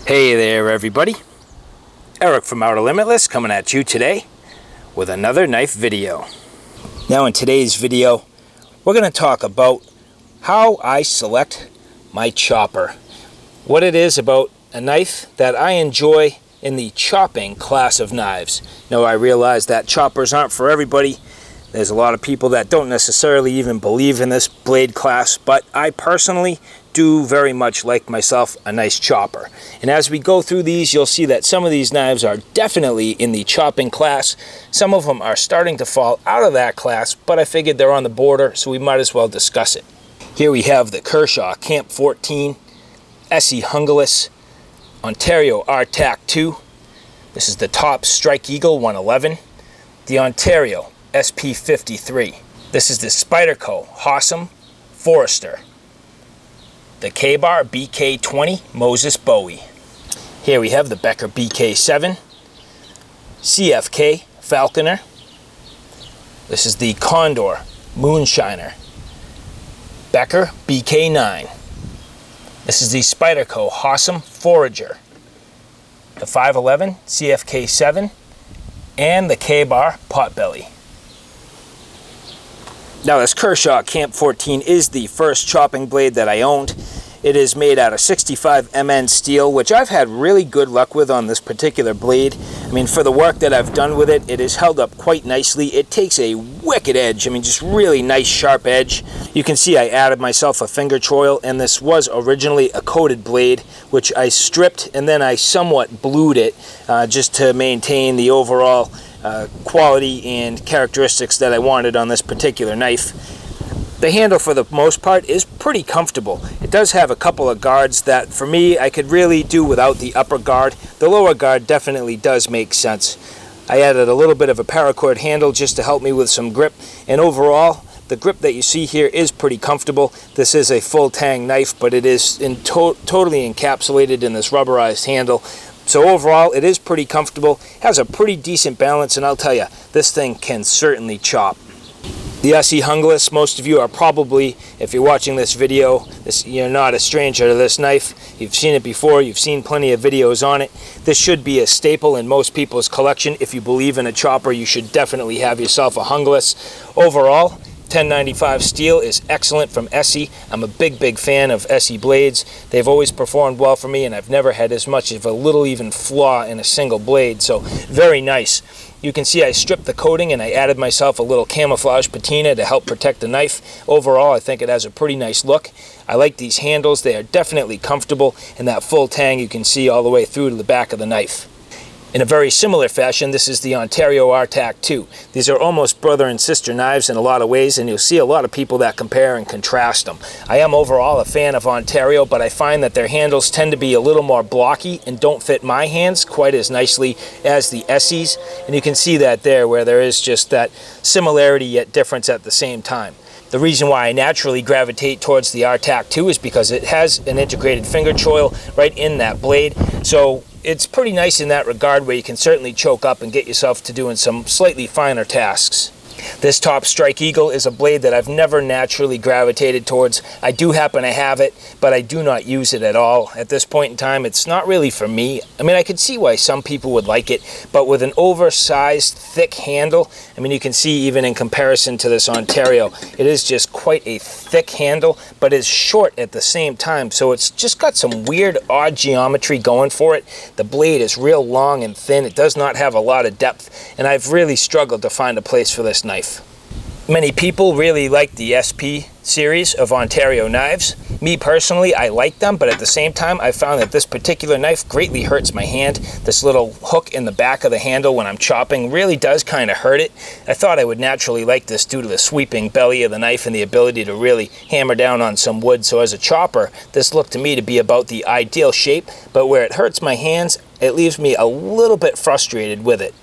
Hey there everybody, Eric from Outer Limitless coming at you today with another knife video. Now in today's video we're going to talk about how I select my chopper. What it is about a knife that I enjoy in the chopping class of knives. Now I realize that choppers aren't for everybody. There's a lot of people that don't necessarily even believe in this blade class, but I personally do very much like myself a nice chopper. And as we go through these, you'll see that some of these knives are definitely in the chopping class. Some of them are starting to fall out of that class, but I figured they're on the border, so we might as well discuss it. Here we have the Kershaw Camp 14, ESEE Junglas, Ontario RTAK II. This is the top Strike Eagle 111, the Ontario SP53. This is the Spyderco Hossom Forester, the Kbar BK9 Moses Bowie. Here we have the Becker BK7, CFK Falconer. This is the Condor Moonshiner, Becker BK9. This is the Spyderco Hossom Forager, the 511 CFK7, and the Kbar Potbelly. Now this Kershaw Camp 14 is the first chopping blade that I owned. It is made out of 65 MN steel, which I've had really good luck with on this particular blade. I mean, for the work that I've done with it, it is held up quite nicely. It takes a wicked edge. I mean, just really nice sharp edge. You can see I added myself a finger choil, and this was originally a coated blade, which I stripped and then I somewhat blued it just to maintain the overall quality and characteristics that I wanted on this particular knife. The handle for the most part is pretty comfortable. It does have a couple of guards that for me I could really do without the upper guard. The lower guard definitely does make sense. I added a little bit of a paracord handle just to help me with some grip, and overall the grip that you see here is pretty comfortable. This is a full tang knife, but it is totally encapsulated in this rubberized handle. So overall, it is pretty comfortable, has a pretty decent balance, and I'll tell you, this thing can certainly chop. The ESEE Junglas, most of you are probably, if you're watching this video, you're not a stranger to this knife. You've seen it before, you've seen plenty of videos on it. This should be a staple in most people's collection. If you believe in a chopper, you should definitely have yourself a Junglas. Overall, 1095 steel is excellent from ESEE. I'm a big fan of ESEE blades. They've always performed well for me, and I've never had as much of a little even flaw in a single blade, so very nice. You can see I stripped the coating and I added myself a little camouflage patina to help protect the knife. Overall, I think it has a pretty nice look. I like these handles. They are definitely comfortable, and that full tang you can see all the way through to the back of the knife. In a very similar fashion, this is the Ontario RTAK II. These are almost brother and sister knives in a lot of ways, and you'll see a lot of people that compare and contrast them. I am overall a fan of Ontario, but I find that their handles tend to be a little more blocky and don't fit my hands quite as nicely as the ESEE's. And you can see that there, where there is just that similarity yet difference at the same time. The reason why I naturally gravitate towards the RTAK II is because it has an integrated finger choil right in that blade. So it's pretty nice in that regard, where you can certainly choke up and get yourself to doing some slightly finer tasks. This top Strike Eagle is a blade that I've never naturally gravitated towards. I do happen to have it, but I do not use it at all. At this point in time, it's not really for me. I mean, I could see why some people would like it, but with an oversized, thick handle, I mean, you can see even in comparison to this Ontario, it is just quite a thick handle, but is short at the same time, so it's just got some weird, odd geometry going for it. The blade is real long and thin. It does not have a lot of depth, and I've really struggled to find a place for this knife. Many people really like the SP series of Ontario knives. Me personally, I like them, but at the same time, I found that this particular knife greatly hurts my hand. This little hook in the back of the handle when I'm chopping really does kind of hurt it. I thought I would naturally like this due to the sweeping belly of the knife and the ability to really hammer down on some wood. So as a chopper, this looked to me to be about the ideal shape, but where it hurts my hands, it leaves me a little bit frustrated with it.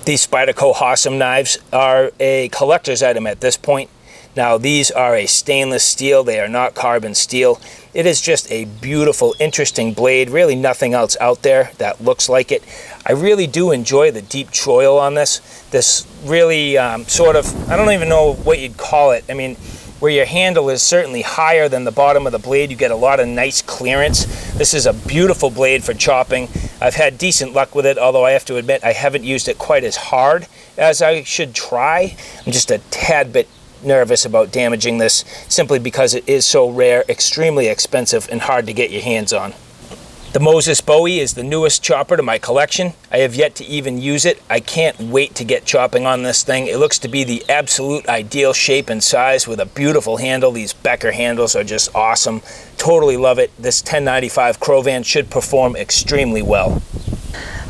These Spyderco Hossom knives are a collector's item at this point. Now these are a stainless steel, they are not carbon steel. It is just a beautiful, interesting blade, really nothing else out there that looks like it. I really do enjoy the deep choil on this. This really sort of, I don't even know what you'd call it. I mean, where your handle is certainly higher than the bottom of the blade. You get a lot of nice clearance. This is a beautiful blade for chopping. I've had decent luck with it, although I have to admit I haven't used it quite as hard as I should try. I'm just a tad bit nervous about damaging this simply because it is so rare, extremely expensive, and hard to get your hands on. The Moses Bowie is the newest chopper to my collection. I have yet to even use it. I can't wait to get chopping on this thing. It looks to be the absolute ideal shape and size with a beautiful handle. These Becker handles are just awesome. Totally love it. This 1095 Crovan should perform extremely well.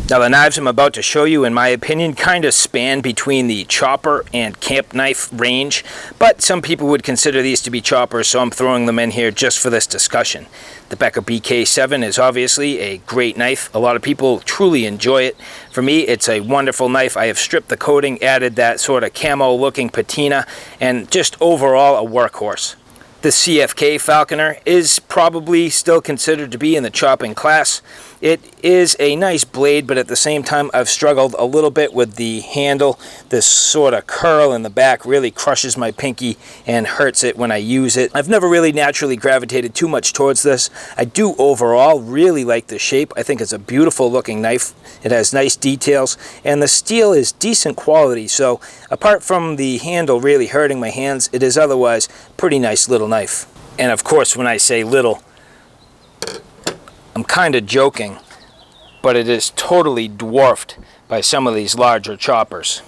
Now the knives I'm about to show you, in my opinion, kind of span between the chopper and camp knife range, but some people would consider these to be choppers, so I'm throwing them in here just for this discussion. The Becker BK7 is obviously a great knife. A lot of people truly enjoy it. For me, it's a wonderful knife. I have stripped the coating, added that sort of camo looking patina, and just overall a workhorse. The CFK Falconer is probably still considered to be in the chopping class. It is a nice blade, but at the same time I've struggled a little bit with the handle. This sort of curl in the back really crushes my pinky and hurts it when I use it. I've never really naturally gravitated too much towards this. I do overall really like the shape. I think it's a beautiful looking knife. It has nice details, and the steel is decent quality, so apart from the handle really hurting my hands, it is otherwise a pretty nice little knife. And of course, when I say little, I'm kind of joking, but it is totally dwarfed by some of these larger choppers.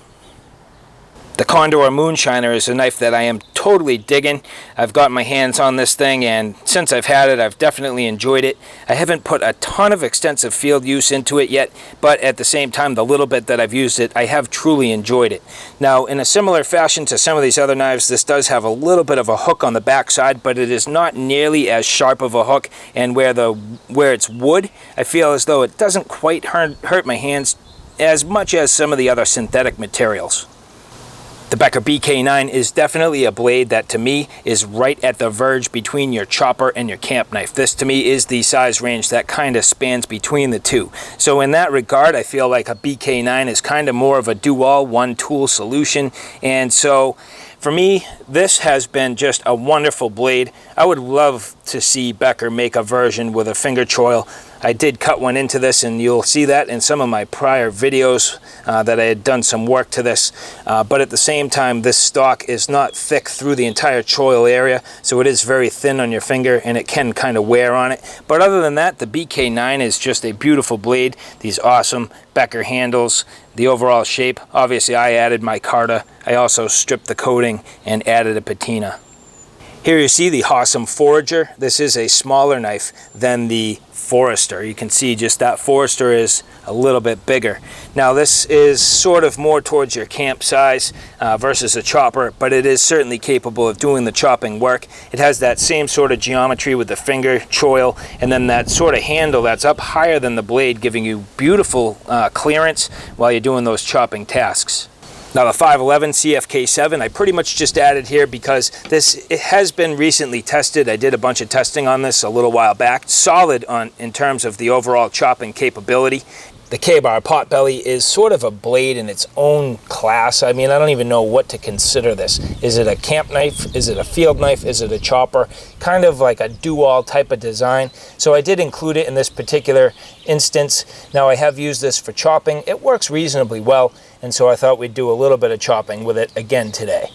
The Condor Moonshiner is a knife that I am totally digging. I've got my hands on this thing, and since I've had it, I've definitely enjoyed it. I haven't put a ton of extensive field use into it yet, but at the same time, the little bit that I've used it, I have truly enjoyed it. Now, in a similar fashion to some of these other knives, this does have a little bit of a hook on the back side, but it is not nearly as sharp of a hook, and where it's wood, I feel as though it doesn't quite hurt my hands as much as some of the other synthetic materials. The Becker BK9 is definitely a blade that to me is right at the verge between your chopper and your camp knife. This to me is the size range that kind of spans between the two. So in that regard, I feel like a BK9 is kind of more of a do-all, one-tool solution. And so for me, this has been just a wonderful blade. I would love to see Becker make a version with a finger choil. I did cut one into this, and you'll see that in some of my prior videos that I had done some work to this. But at the same time, this stock is not thick through the entire choil area, so it is very thin on your finger, and it can kind of wear on it. But other than that, the BK9 is just a beautiful blade. These awesome Becker handles, the overall shape. Obviously, I added micarta. I also stripped the coating and added a patina. Here you see the Hossom Forager. This is a smaller knife than the Forester. You can see just that Forester is a little bit bigger. Now this is sort of more towards your camp size versus a chopper, but it is certainly capable of doing the chopping work. It has that same sort of geometry with the finger choil, and then that sort of handle that's up higher than the blade, giving you beautiful clearance while you're doing those chopping tasks. Now the 511 CFK7 I pretty much just added here because it has been recently tested. I did a bunch of testing on this a little while back. Solid in terms of the overall chopping capability. The Kbar Potbelly is sort of a blade in its own class. I mean, I don't even know what to consider this. Is it a camp knife? Is it a field knife? Is it a chopper? Kind of like a do-all type of design. So I did include it in this particular instance. Now I have used this for chopping. It works reasonably well, and so I thought we'd do a little bit of chopping with it again today.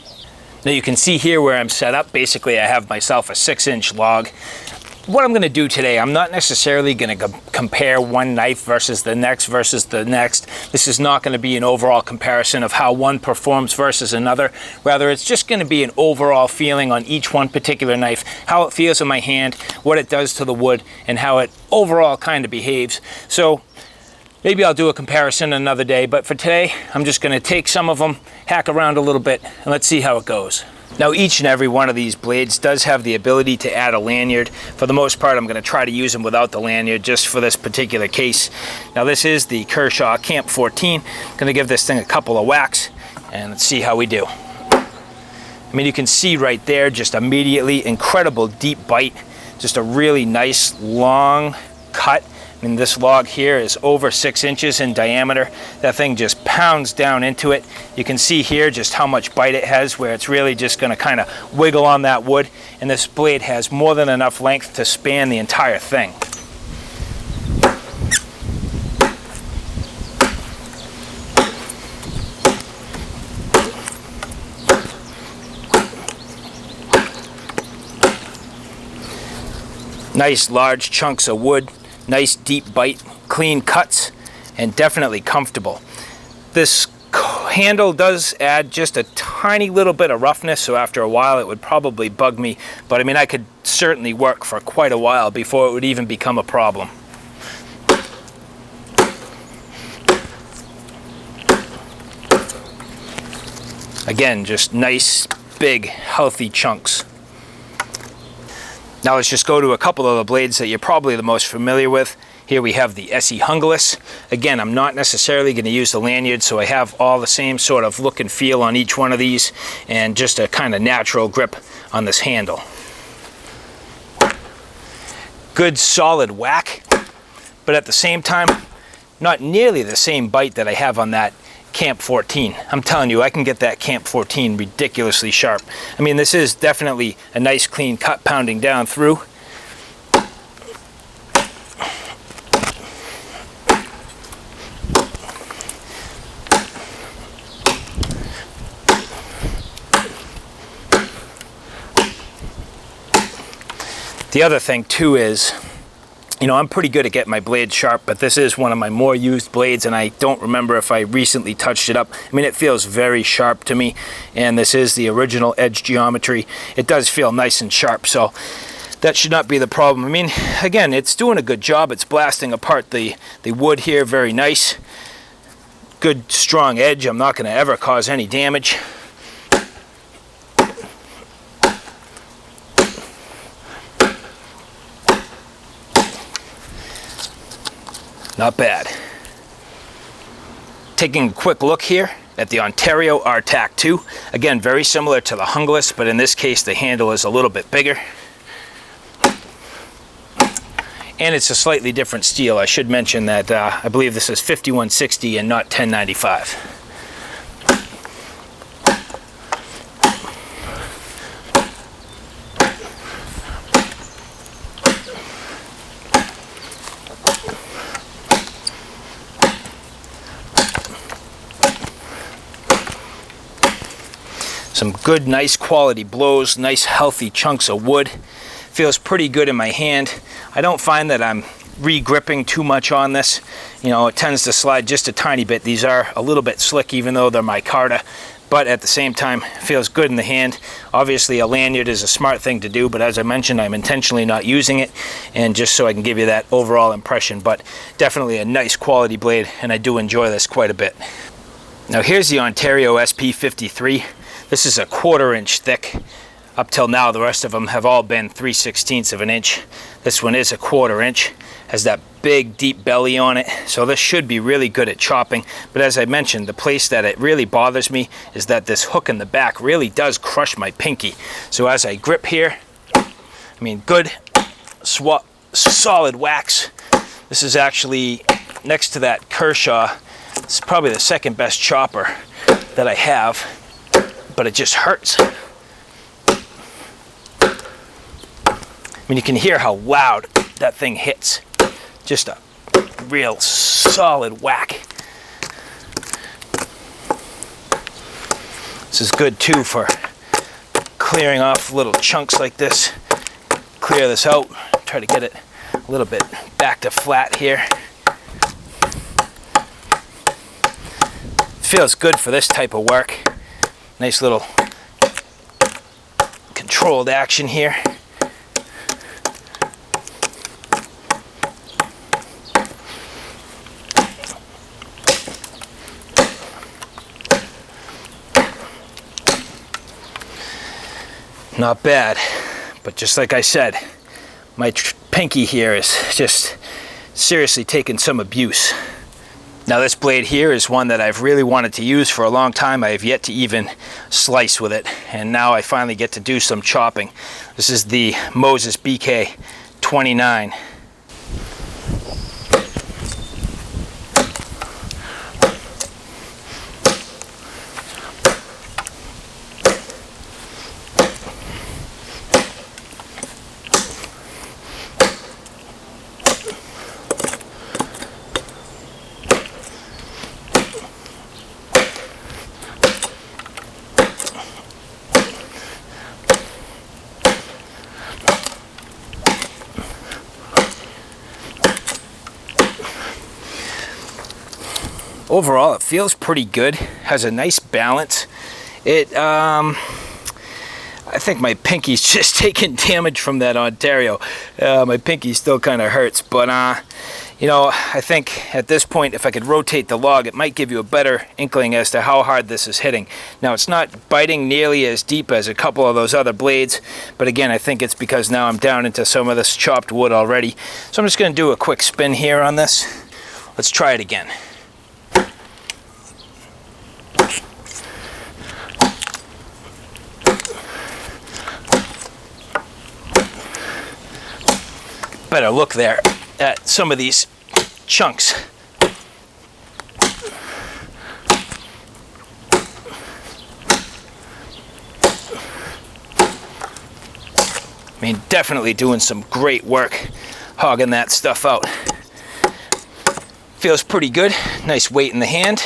Now you can see here where I'm set up. Basically, I have myself a 6-inch log. What I'm going to do today, I'm not necessarily going to compare one knife versus the next. This is not going to be an overall comparison of how one performs versus another. Rather, it's just going to be an overall feeling on each one particular knife, how it feels in my hand, what it does to the wood, and how it overall kind of behaves. So maybe I'll do a comparison another day, but for today, I'm just going to take some of them, hack around a little bit, and let's see how it goes. Now each and every one of these blades does have the ability to add a lanyard. For the most part, I'm going to try to use them without the lanyard just for this particular case. Now this is the Kershaw Camp 14. I'm going to give this thing a couple of whacks and let's see how we do. I mean, you can see right there just immediately incredible deep bite. Just a really nice long cut. I mean, this log here is over 6 inches in diameter. That thing just pounds down into it. You can see here just how much bite it has, where it's really just going to kind of wiggle on that wood, and this blade has more than enough length to span the entire thing. Nice large chunks of wood, nice deep bite, clean cuts, and definitely comfortable. This handle does add just a tiny little bit of roughness, so after a while it would probably bug me, but I mean, I could certainly work for quite a while before it would even become a problem. Again, just nice, big, healthy chunks. Now let's just go to a couple of the blades that you're probably the most familiar with. Here we have the ESEE Junglas. Again, I'm not necessarily going to use the lanyard, so I have all the same sort of look and feel on each one of these, and just a kind of natural grip on this handle. Good solid whack, but at the same time, not nearly the same bite that I have on that Camp 14. I'm telling you, I can get that Camp 14 ridiculously sharp. I mean, this is definitely a nice clean cut pounding down through. The other thing too is, you know, I'm pretty good at getting my blade sharp, but this is one of my more used blades, and I don't remember if I recently touched it up. I mean, it feels very sharp to me, and this is the original edge geometry. It does feel nice and sharp, so that should not be the problem. I mean, again, it's doing a good job. It's blasting apart the wood here very nice. Good strong edge. I'm not going to ever cause any damage. Not bad. Taking a quick look here at the Ontario RTAK II. Again, very similar to the Junglas, but in this case the handle is a little bit bigger. And it's a slightly different steel. I should mention that I believe this is 5160 and not 1095. Some good, nice quality blows, nice healthy chunks of wood. Feels pretty good in my hand. I don't find that I'm re-gripping too much on this. You know, it tends to slide just a tiny bit. These are a little bit slick, even though they're micarta, but at the same time, feels good in the hand. Obviously, a lanyard is a smart thing to do, but as I mentioned, I'm intentionally not using it, and just so I can give you that overall impression. But definitely a nice quality blade, and I do enjoy this quite a bit. Now here's the Ontario SP53. This is a 1/4 inch thick. Up till now, the rest of them have all been 3/16 of an inch. This one is a 1/4 inch, has that big deep belly on it, so this should be really good at chopping. But as I mentioned, the place that it really bothers me is that this hook in the back really does crush my pinky. So as I grip here, I mean, good solid whacks. This is actually, next to that Kershaw, it's probably the second best chopper that I have, but it just hurts. I mean, you can hear how loud that thing hits. Just a real solid whack. This is good too for clearing off little chunks like this. Clear this out, try to get it a little bit back to flat here. Feels good for this type of work. Nice little controlled action here. Not bad, but just like I said, my pinky here is just seriously taking some abuse. Now this blade here is one that I've really wanted to use for a long time. I have yet to even slice with it, and now I finally get to do some chopping. This is the Moses BK9. Overall, it feels pretty good. Has a nice balance. I think my pinky's just taking damage from that Ontario. My pinky still kind of hurts, but you know, I think at this point, if I could rotate the log, it might give you a better inkling as to how hard this is hitting. Now, it's not biting nearly as deep as a couple of those other blades, but again, I think it's because now I'm down into some of this chopped wood already. So I'm just going to do a quick spin here on this. Let's try it again. Better look there at some of these chunks. I mean, definitely doing some great work hogging that stuff out. Feels pretty good. Nice weight in the hand.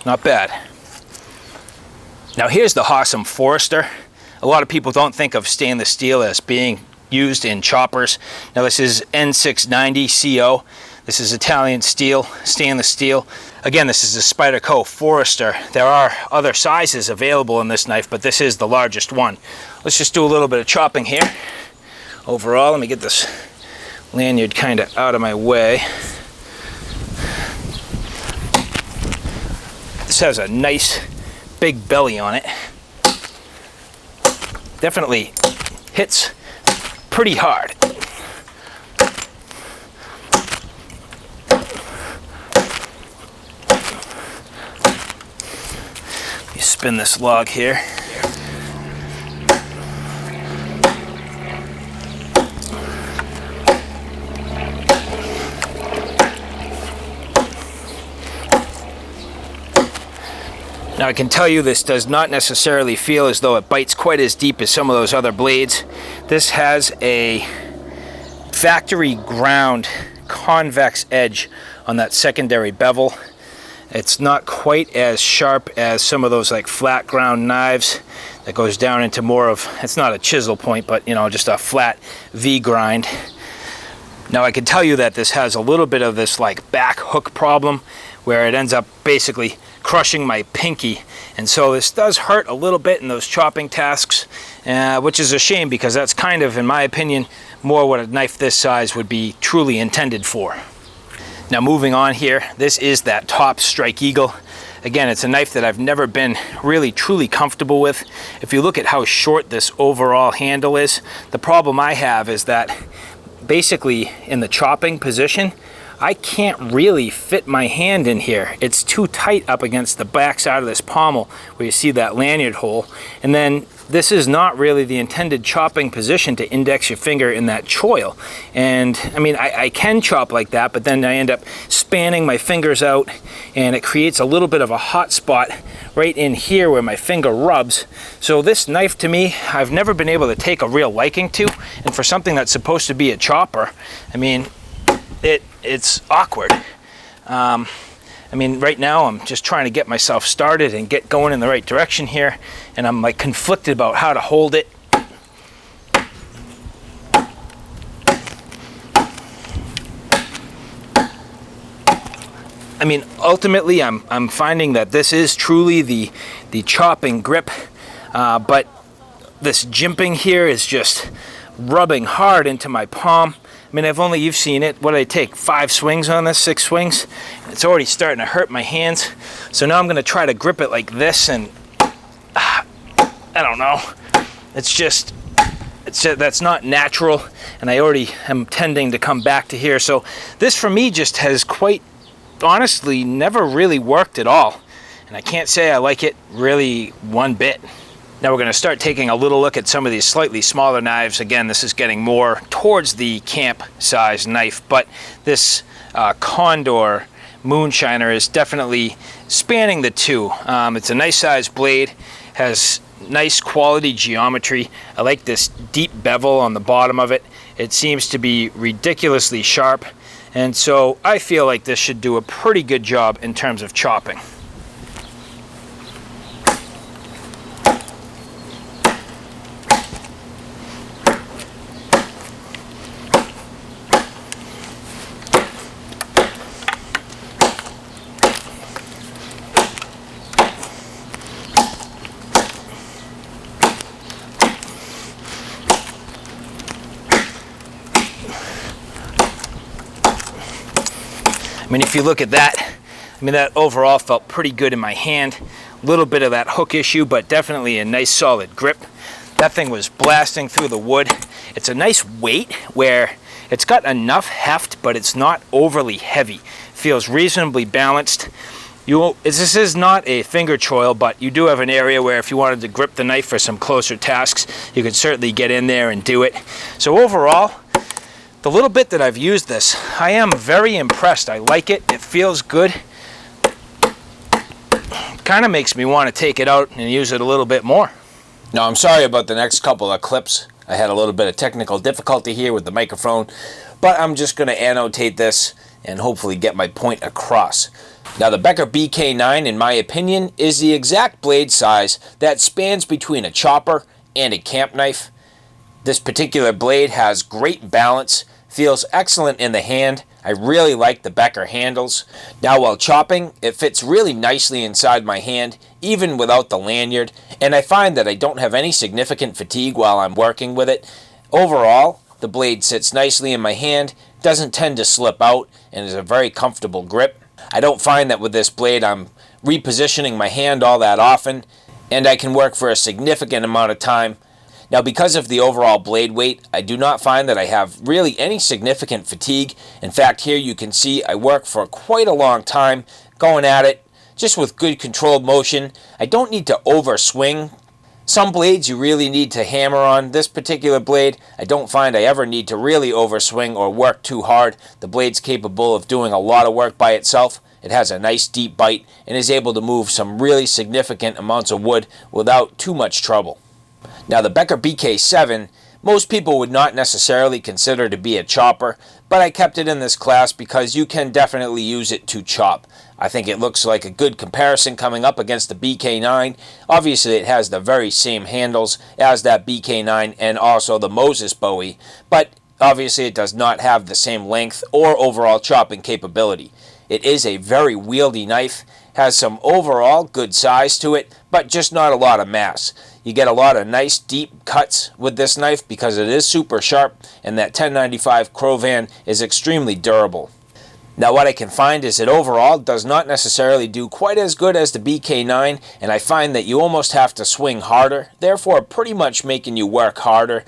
Not bad. Now here's the Hossom Forester. A lot of people don't think of stainless steel as being used in choppers. Now this is N690 CO. This is Italian steel, stainless steel. Again, this is a Spyderco Forester. There are other sizes available in this knife, but this is the largest one. Let's just do a little bit of chopping here. Overall, let me get this lanyard kind of out of my way. This has a nice big belly on it. Definitely hits pretty hard. You spin this log here. Now I can tell you this does not necessarily feel as though it bites quite as deep as some of those other blades. This has a factory ground convex edge on that secondary bevel. It's not quite as sharp as some of those like flat ground knives that goes down into more of, it's not a chisel point, but you know, just a flat V grind. Now I can tell you that this has a little bit of this like back hook problem where it ends up basically crushing my pinky, and so this does hurt a little bit in those chopping tasks, which is a shame because that's kind of, in my opinion, more what a knife this size would be truly intended for. Now moving on here, this is that top Strike Eagle. Again, it's a knife that I've never been really truly comfortable with. If you look at how short this overall handle is, the problem I have is that basically in the chopping position, I can't really fit my hand in here. It's too tight up against the back side of this pommel where you see that lanyard hole. And then this is not really the intended chopping position to index your finger in that choil. And I mean, I can chop like that, but then I end up spanning my fingers out and it creates a little bit of a hot spot right in here where my finger rubs. So this knife to me, I've never been able to take a real liking to. And for something that's supposed to be a chopper, I mean, it's awkward. I mean, right now I'm just trying to get myself started and get going in the right direction here, and I'm like conflicted about how to hold it. I mean, ultimately I'm finding that this is truly the chopping grip, but this jimping here is just rubbing hard into my palm. I mean, you've seen it. What did I take? 5 swings on this, 6 swings? It's already starting to hurt my hands. So now I'm going to try to grip it like this, and I don't know. That's not natural, and I already am tending to come back to here. So this for me just has quite honestly never really worked at all. And I can't say I like it really one bit. Now we're going to start taking a little look at some of these slightly smaller knives. Again, this is getting more towards the camp size knife, but this Condor Moonshiner is definitely spanning the two. It's a nice size blade, has nice quality geometry. I like this deep bevel on the bottom of it. It seems to be ridiculously sharp, and so I feel like this should do a pretty good job in terms of chopping. I mean, if you look at that, I mean, that overall felt pretty good in my hand. A little bit of that hook issue, but definitely a nice solid grip. That thing was blasting through the wood. It's a nice weight where it's got enough heft, but it's not overly heavy. Feels reasonably balanced. This is not a finger choil, but you do have an area where if you wanted to grip the knife for some closer tasks, you could certainly get in there and do it. So overall, the little bit that I've used this, I am very impressed. I like it. It feels good. Kind of makes me want to take it out and use it a little bit more. Now, I'm sorry about the next couple of clips. I had a little bit of technical difficulty here with the microphone, but I'm just going to annotate this and hopefully get my point across. Now, the Becker BK9, in my opinion, is the exact blade size that spans between a chopper and a camp knife. This particular blade has great balance, feels excellent in the hand. I really like the Becker handles. Now, while chopping, it fits really nicely inside my hand, even without the lanyard, and I find that I don't have any significant fatigue while I'm working with it. Overall, the blade sits nicely in my hand, doesn't tend to slip out, and is a very comfortable grip. I don't find that with this blade I'm repositioning my hand all that often, and I can work for a significant amount of time. Now, because of the overall blade weight, I do not find that I have really any significant fatigue. In fact, here you can see I work for quite a long time going at it, just with good controlled motion. I don't need to overswing. Some blades you really need to hammer on. This particular blade, I don't find I ever need to really overswing or work too hard. The blade's capable of doing a lot of work by itself. It has a nice deep bite and is able to move some really significant amounts of wood without too much trouble. Now, the Becker BK7, most people would not necessarily consider to be a chopper, but I kept it in this class because you can definitely use it to chop. I think it looks like a good comparison coming up against the BK9. Obviously, it has the very same handles as that BK9 and also the Moses Bowie, but obviously it does not have the same length or overall chopping capability. It is a very wieldy knife, has some overall good size to it, but just not a lot of mass. You get a lot of nice deep cuts with this knife because it is super sharp, and that 1095 Crovan is extremely durable. Now, what I can find is it overall does not necessarily do quite as good as the BK9, and I find that you almost have to swing harder, therefore pretty much making you work harder.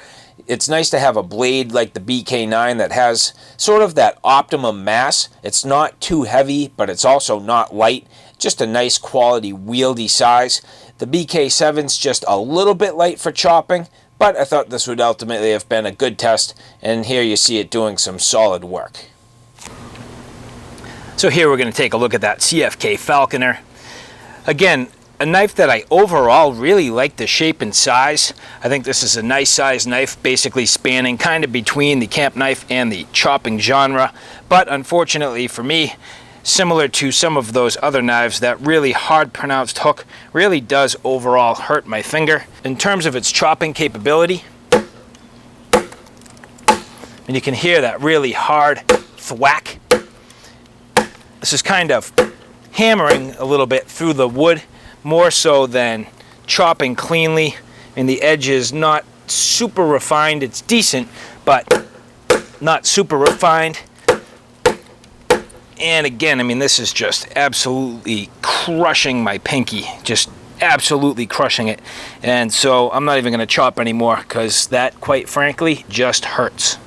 It's nice to have a blade like the BK9 that has sort of that optimum mass. It's not too heavy, but it's also not light. Just a nice quality wieldy size. The BK7's just a little bit light for chopping, but I thought this would ultimately have been a good test, and here you see it doing some solid work. So here we're going to take a look at that CFK Falconer. Again, a knife that I overall really like the shape and size. I think this is a nice size knife, basically spanning kind of between the camp knife and the chopping genre, but unfortunately for me, similar to some of those other knives, that really hard pronounced hook really does overall hurt my finger. In terms of its chopping capability, and you can hear that really hard thwack. This is kind of hammering a little bit through the wood, more so than chopping cleanly. And the edge is not super refined. It's decent, but not super refined. And again, I mean, this is just absolutely crushing my pinky, just absolutely crushing it. And so I'm not even going to chop anymore because that, quite frankly, just hurts.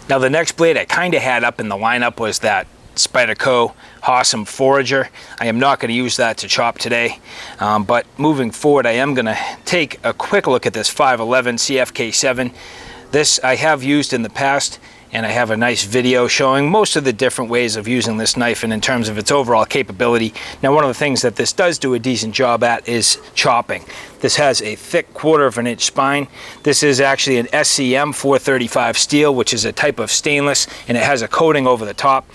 Now, the next blade I kind of had up in the lineup was that Spyderco Hossom Forager. I am not going to use that to chop today, but moving forward, I am going to take a quick look at this 511 CFK7. This I have used in the past, and I have a nice video showing most of the different ways of using this knife and in terms of its overall capability. Now, one of the things that this does do a decent job at is chopping. This has a thick 1/4 inch spine. This is actually an SCM 435 steel, which is a type of stainless, and it has a coating over the top.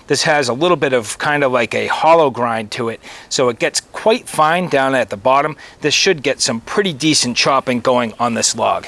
This has a little bit of kind of like a hollow grind to it, so it gets quite fine down at the bottom. This should get some pretty decent chopping going on this log.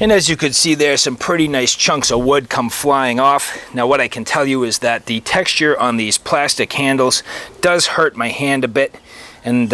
And as you could see there, some pretty nice chunks of wood come flying off. Now what I can tell you is that the texture on these plastic handles does hurt my hand a bit. And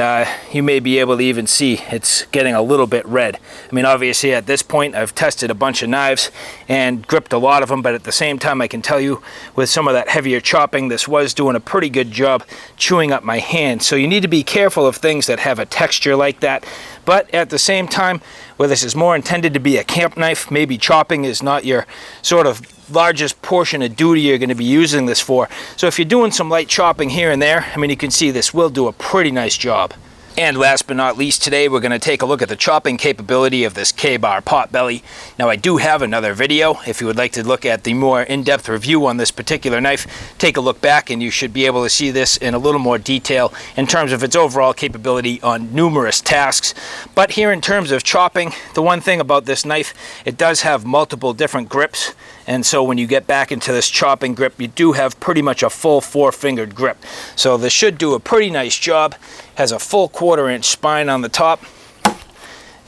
you may be able to even see it's getting a little bit red. I mean, obviously at this point I've tested a bunch of knives and gripped a lot of them, but at the same time I can tell you with some of that heavier chopping, this was doing a pretty good job chewing up my hand. So you need to be careful of things that have a texture like that. But at the same time, where this is more intended to be a camp knife, maybe chopping is not your sort of largest portion of duty you're going to be using this for. So if you're doing some light chopping here and there, I mean, you can see this will do a pretty nice job. And last but not least, today we're going to take a look at the chopping capability of this Kbar Potbelly. Now I do have another video. If you would like to look at the more in-depth review on this particular knife, take a look back and you should be able to see this in a little more detail in terms of its overall capability on numerous tasks. But here in terms of chopping, the one thing about this knife, it does have multiple different grips. And so when you get back into this chopping grip, you do have pretty much a full 4-fingered grip. So this should do a pretty nice job. Has a full 1/4 inch spine on the top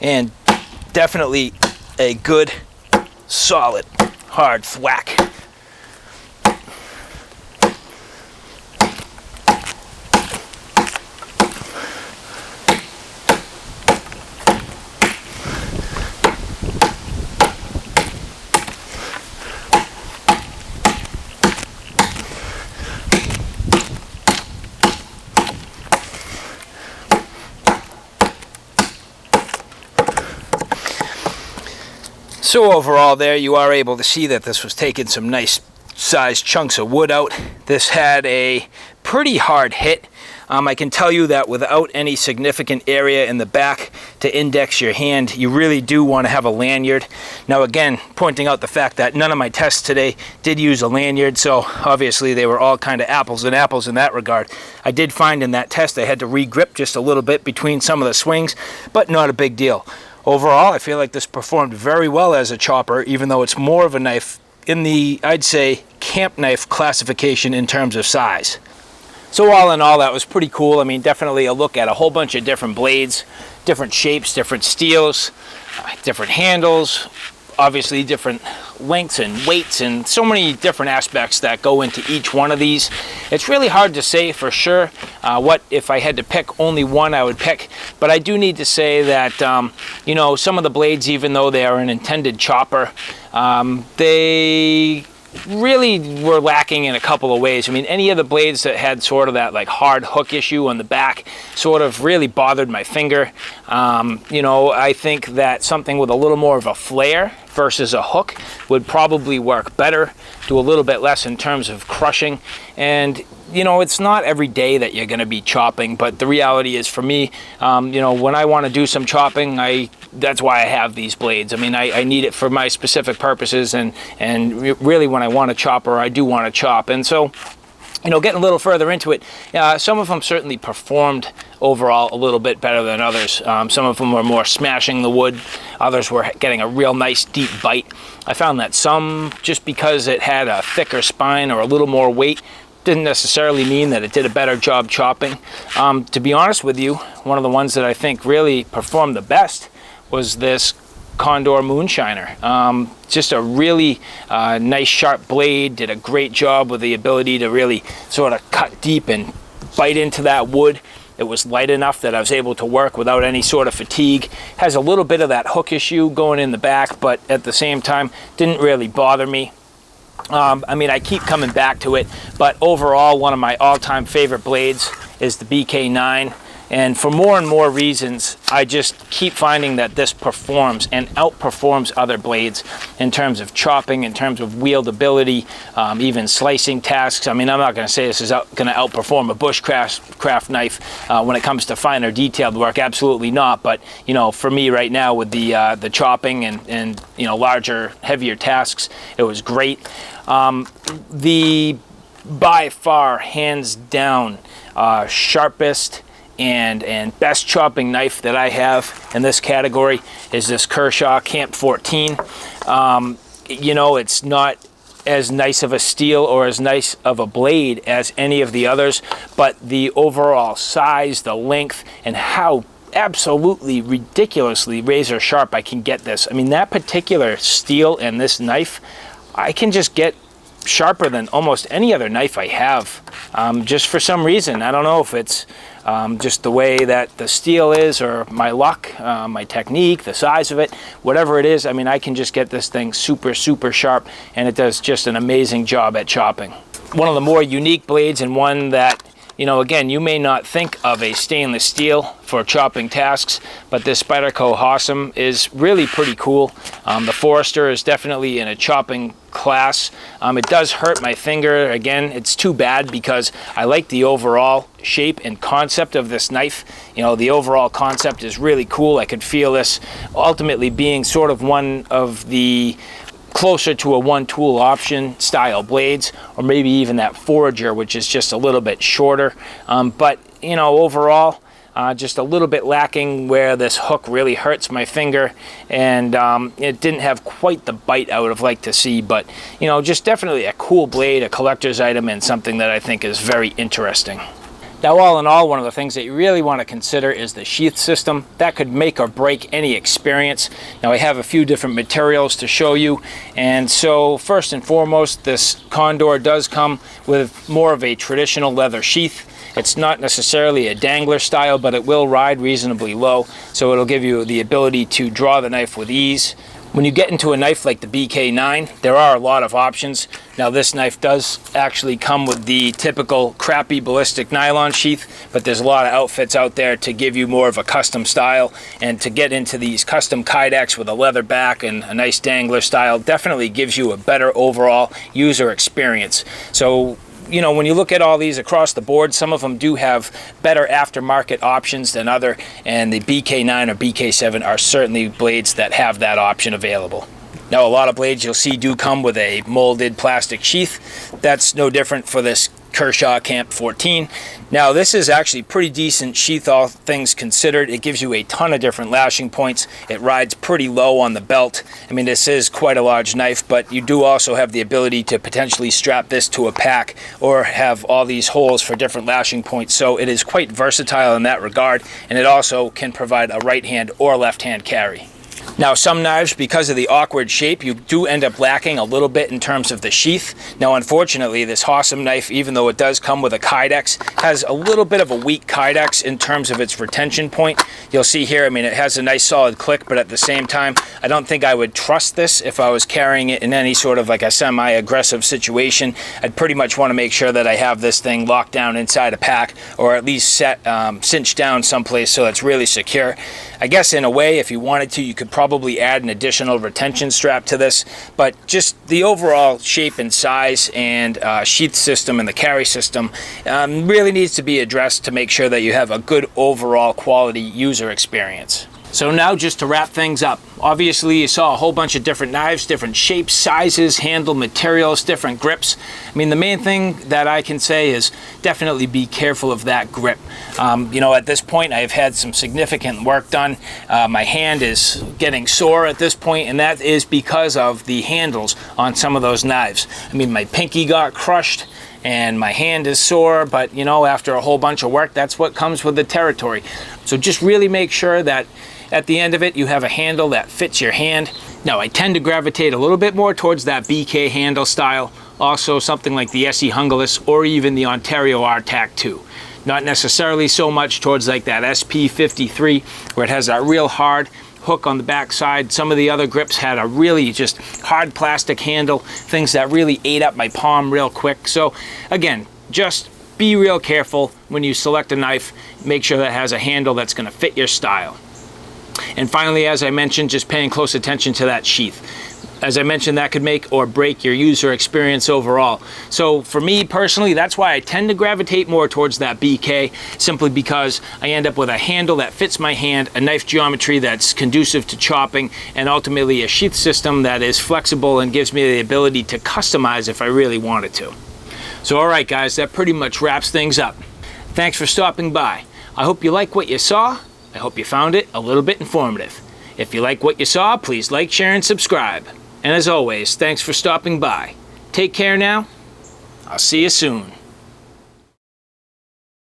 and definitely a good, solid, hard thwack. So overall there you are able to see that this was taking some nice sized chunks of wood out. This had a pretty hard hit. I can tell you that without any significant area in the back to index your hand, you really do want to have a lanyard. Now again, pointing out the fact that none of my tests today did use a lanyard, so obviously they were all kind of apples and apples in that regard. I did find in that test I had to re-grip just a little bit between some of the swings, but not a big deal. Overall, I feel like this performed very well as a chopper, even though it's more of a knife in the, I'd say, camp knife classification in terms of size. So all in all, that was pretty cool. I mean, definitely a look at a whole bunch of different blades, different shapes, different steels, different handles, obviously different lengths and weights, and so many different aspects that go into each one of these. It's really hard to say for sure what, if I had to pick only one, I would pick. But I do need to say that, you know, some of the blades, even though they are an intended chopper, they really were lacking in a couple of ways. I mean, any of the blades that had sort of that like hard hook issue on the back sort of really bothered my finger. You know, I think that something with a little more of a flare versus a hook would probably work better, do a little bit less in terms of crushing. And you know, it's not every day that you're going to be chopping, but the reality is for me, you know, when I want to do some chopping, that's why I have these blades. I mean, I need it for my specific purposes, and really when I want to chop, or I do want to chop. And so, you know, getting a little further into it, some of them certainly performed overall a little bit better than others. Some of them were more smashing the wood. Others were getting a real nice deep bite. I found that some, just because it had a thicker spine or a little more weight, didn't necessarily mean that it did a better job chopping. To be honest with you, one of the ones that I think really performed the best was this Condor Moonshiner. Just a really nice sharp blade, did a great job with the ability to really sort of cut deep and bite into that wood. It was light enough that I was able to work without any sort of fatigue. Has a little bit of that hook issue going in the back, but at the same time didn't really bother me. I mean, I keep coming back to it, but overall one of my all-time favorite blades is the BK9. And for more and more reasons, I just keep finding that this performs and outperforms other blades in terms of chopping, in terms of wieldability, even slicing tasks. I mean, I'm not going to say this is going to outperform a bushcraft knife when it comes to finer detailed work. Absolutely not. But, you know, for me right now with the chopping and you know, larger, heavier tasks, it was great. The by far, hands down, sharpest and best chopping knife that I have in this category is this Kershaw Camp 14. You know, it's not as nice of a steel or as nice of a blade as any of the others, but the overall size, the length, and how absolutely ridiculously razor sharp I can get this. I mean, that particular steel and this knife, I can just get sharper than almost any other knife I have, just for some reason. I don't know if it's just the way that the steel is, or my luck, my technique, the size of it, whatever it is. I mean, I can just get this thing super sharp, and it does just an amazing job at chopping. One of the more unique blades, and one that, you know, again, you may not think of a stainless steel for chopping tasks, but this Spyderco Hossom is really pretty cool. The Forester is definitely in a chopping class. It does hurt my finger. Again, it's too bad because I like the overall shape and concept of this knife. You know, the overall concept is really cool. I could feel this ultimately being sort of one of the closer to a one tool option style blades, or maybe even that Forager, which is just a little bit shorter. But you know, overall, just a little bit lacking where this hook really hurts my finger, and it didn't have quite the bite I would have liked to see. But you know, just definitely a cool blade, a collector's item, and something that I think is very interesting. Now, all in all, one of the things that you really want to consider is the sheath system. That could make or break any experience. Now, I have a few different materials to show you. And so, first and foremost, this Condor does come with more of a traditional leather sheath. It's not necessarily a dangler style, but it will ride reasonably low. So it'll give you the ability to draw the knife with ease. When you get into a knife like the BK9, there are a lot of options. Now, this knife does actually come with the typical crappy ballistic nylon sheath, but there's a lot of outfits out there to give you more of a custom style, and to get into these custom kydex with a leather back and a nice dangler style definitely gives you a better overall user experience. So, you know, when you look at all these across the board, some of them do have better aftermarket options than other, and the BK9 or BK7 are certainly blades that have that option available. Now, a lot of blades you'll see do come with a molded plastic sheath. That's no different for this Kershaw Camp 14. Now, this is actually pretty decent sheath, all things considered. It gives you a ton of different lashing points. It rides pretty low on the belt. I mean, this is quite a large knife, but you do also have the ability to potentially strap this to a pack or have all these holes for different lashing points. So it is quite versatile in that regard, and it also can provide a right hand or left hand carry. Now, some knives, because of the awkward shape, you do end up lacking a little bit in terms of the sheath. Now, unfortunately, this Hossom knife, even though it does come with a kydex, has a little bit of a weak kydex in terms of its retention point. You'll see here, I mean, it has a nice solid click, but at the same time, I don't think I would trust this if I was carrying it in any sort of like a semi-aggressive situation. I'd pretty much want to make sure that I have this thing locked down inside a pack, or at least set cinched down someplace so it's really secure. I guess in a way, if you wanted to, you could probably add an additional retention strap to this, but just the overall shape and size and sheath system and the carry system really needs to be addressed to make sure that you have a good overall quality user experience. So now, just to wrap things up, obviously you saw a whole bunch of different knives, different shapes, sizes, handle materials, different grips. I mean, the main thing that I can say is definitely be careful of that grip. You know, at this point I've had some significant work done. My hand is getting sore at this point, and that is because of the handles on some of those knives. I mean, my pinky got crushed and my hand is sore, but you know, after a whole bunch of work, that's what comes with the territory. So just really make sure that at the end of it, you have a handle that fits your hand. Now, I tend to gravitate a little bit more towards that BK handle style. Also, something like the ESEE Junglas or even the Ontario RTAK II. Not necessarily so much towards like that SP53, where it has that real hard hook on the back side. Some of the other grips had a really just hard plastic handle, things that really ate up my palm real quick. So again, just be real careful when you select a knife. Make sure that it has a handle that's going to fit your style. And finally, as I mentioned, just paying close attention to that sheath. As I mentioned, that could make or break your user experience overall. So for me personally, that's why I tend to gravitate more towards that BK, simply because I end up with a handle that fits my hand, a knife geometry that's conducive to chopping, and ultimately a sheath system that is flexible and gives me the ability to customize if I really wanted to. So all right, guys, that pretty much wraps things up. Thanks for stopping by. I hope you like what you saw. I hope you found it a little bit informative. If you like what you saw, please like, share, and subscribe. And as always, thanks for stopping by. Take care now. I'll see you soon.